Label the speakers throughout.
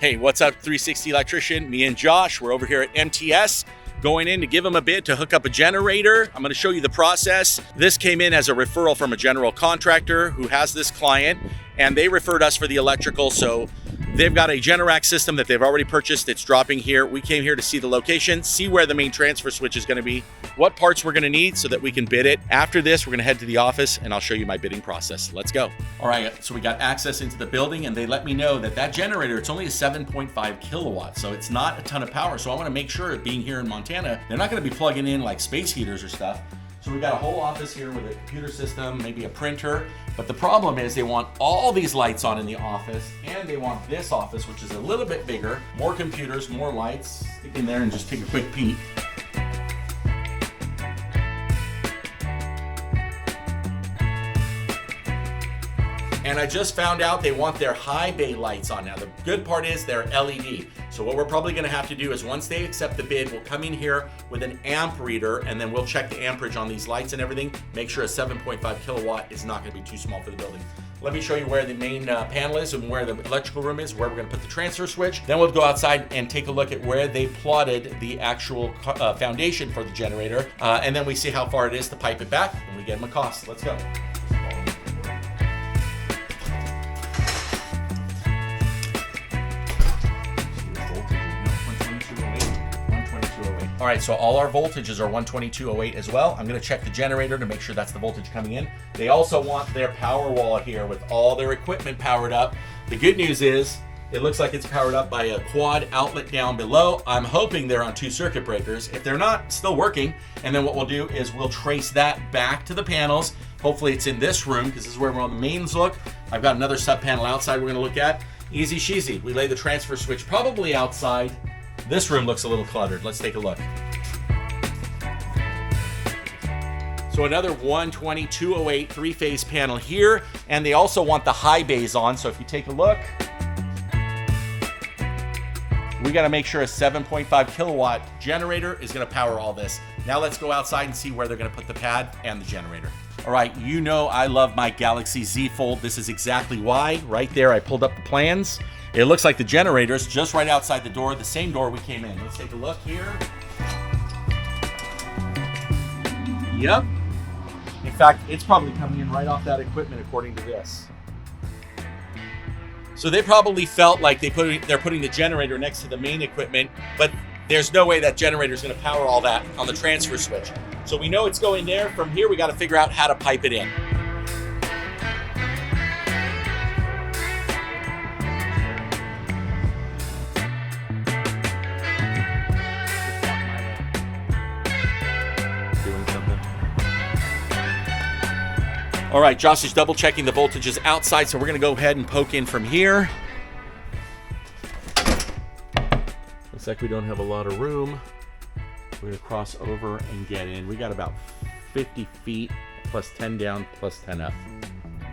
Speaker 1: Hey, what's up, 360 Electrician? Me and Josh, we're over here at MTS, going in to give them a bid to hook up a generator. I'm gonna show you the process. This came in as a referral from a general contractor who has this client, and they referred us for the electrical, so they've got a Generac system that they've already purchased. It's dropping here. We came here to see the location, see where the main transfer switch is gonna be, what parts we're gonna need so that we can bid it. After this, we're gonna head to the office and I'll show you my bidding process. Let's go. All right, so we got access into the building and they let me know that that generator, it's only a 7.5 kilowatts, so it's not a ton of power. So I wanna make sure, being here in Montana, they're not gonna be plugging in like space heaters or stuff. So we got a whole office here with a computer system, maybe a printer. But the problem is they want all these lights on in the office, and they want this office, which is a little bit bigger, more computers, more lights. Stick in there and just take a quick peek. And I just found out they want their high bay lights on. Now the good part is they're LED. So what we're probably gonna have to do is once they accept the bid, we'll come in here with an amp reader and then we'll check the amperage on these lights and everything. Make sure a 7.5 kilowatt is not gonna be too small for the building. Let me show you where the main panel is and where the electrical room is, where we're gonna put the transfer switch. Then we'll go outside and take a look at where they plotted the actual foundation for the generator. And then we see how far it is to pipe it back and we get them a cost. Let's go. All right, so all our voltages are 122.08 as well. I'm gonna check the generator to make sure that's the voltage coming in. They also want their power wall here with all their equipment powered up. The good news is, it looks like it's powered up by a quad outlet down below. I'm hoping they're on 2 circuit breakers. If they're not, still working. And then what we'll do is we'll trace that back to the panels. Hopefully it's in this room, because this is where we're on the mains look. I've got another sub panel outside we're gonna look at. Easy cheesy. We lay the transfer switch probably outside. This room looks a little cluttered. Let's take a look. So another 122.08 three-phase panel here, and they also want the high bays on. So if you take a look, we got to make sure a 7.5 kilowatt generator is going to power all this. Now let's go outside and see where they're going to put the pad and the generator. All right, you know I love my Galaxy Z Fold. This is exactly why. Right there, I pulled up the plans. It looks like the generator's just right outside the door, the same door we came in. Let's take a look here. Yep. In fact, it's probably coming in right off that equipment according to this. So they probably felt like they're putting the generator next to the main equipment, but there's no way that generator is going to power all that on the transfer switch. So we know it's going there. From here, we got to figure out how to pipe it in. All right, Josh is double checking the voltages outside, so we're gonna go ahead and poke in from here. Looks like we don't have a lot of room. We're gonna cross over and get in. We got about 50 feet, plus 10 down, plus 10 up.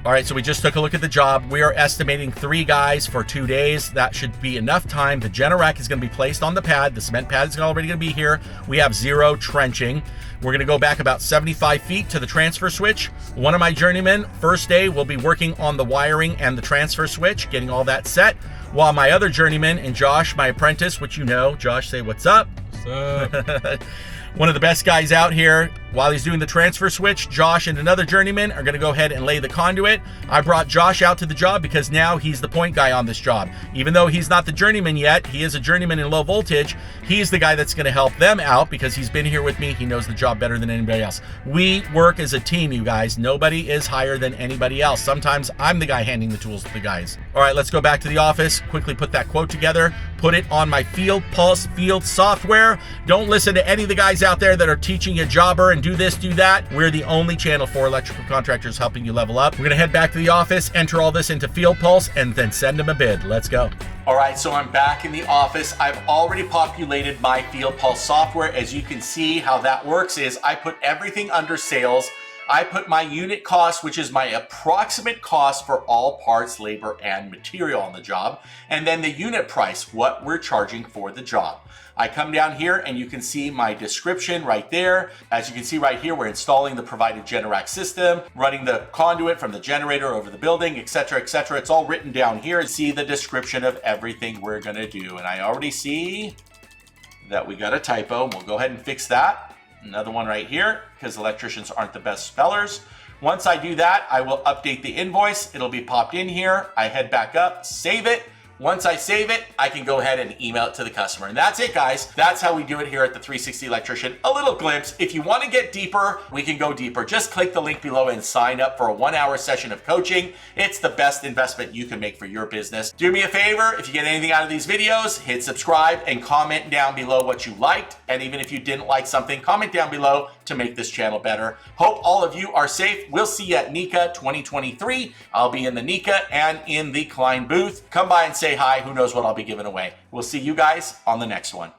Speaker 1: All right, so we just took a look at the job. We are estimating 3 guys for 2 days. That should be enough time. The Generac is gonna be placed on the pad. The cement pad is already gonna be here. We have 0 trenching. We're gonna go back about 75 feet to the transfer switch. One of my journeymen, first day, will be working on the wiring and the transfer switch, getting all that set, while my other journeyman and Josh, my apprentice, which you know, Josh, say what's up.
Speaker 2: What's up?
Speaker 1: One of the best guys out here, while he's doing the transfer switch, Josh and another journeyman are gonna go ahead and lay the conduit. I brought Josh out to the job because now he's the point guy on this job. Even though he's not the journeyman yet, he is a journeyman in low voltage, he's the guy that's gonna help them out because he's been here with me. He knows the job better than anybody else. We work as a team, you guys. Nobody is higher than anybody else. Sometimes I'm the guy handing the tools to the guys. All right, let's go back to the office, quickly put that quote together, put it on my FieldPulse field software. Don't listen to any of the guys out there that are teaching you jobber and do this, do that. We're the only channel for electrical contractors helping you level up. We're gonna head back to the office, enter all this into FieldPulse, and then send them a bid. Let's go. All right, so I'm back in the office. I've already populated my FieldPulse software. As you can see, how that works is I put everything under sales. I put my unit cost, which is my approximate cost for all parts, labor, and material on the job, and then the unit price, what we're charging for the job. I come down here and you can see my description right there. As you can see right here, we're installing the provided Generac system, running the conduit from the generator over the building, etc., etc. It's all written down here. See the description of everything we're gonna do. And I already see that we got a typo. We'll go ahead and fix that. Another one right here, because electricians aren't the best spellers. Once I do that, I will update the invoice. It'll be popped in here. I head back up, save it. Once I save it, I can go ahead and email it to the customer. And that's it, guys. That's how we do it here at the 360 Electrician. A little glimpse. If you want to get deeper, we can go deeper. Just click the link below and sign up for a 1-hour session of coaching. It's the best investment you can make for your business. Do me a favor, if you get anything out of these videos, hit subscribe and comment down below what you liked. And even if you didn't like something, comment down below to make this channel better. Hope all of you are safe. We'll see you at NECA 2023. I'll be in the NECA and in the Klein booth. Come by and say hi. Who knows what I'll be giving away. We'll see you guys on the next one.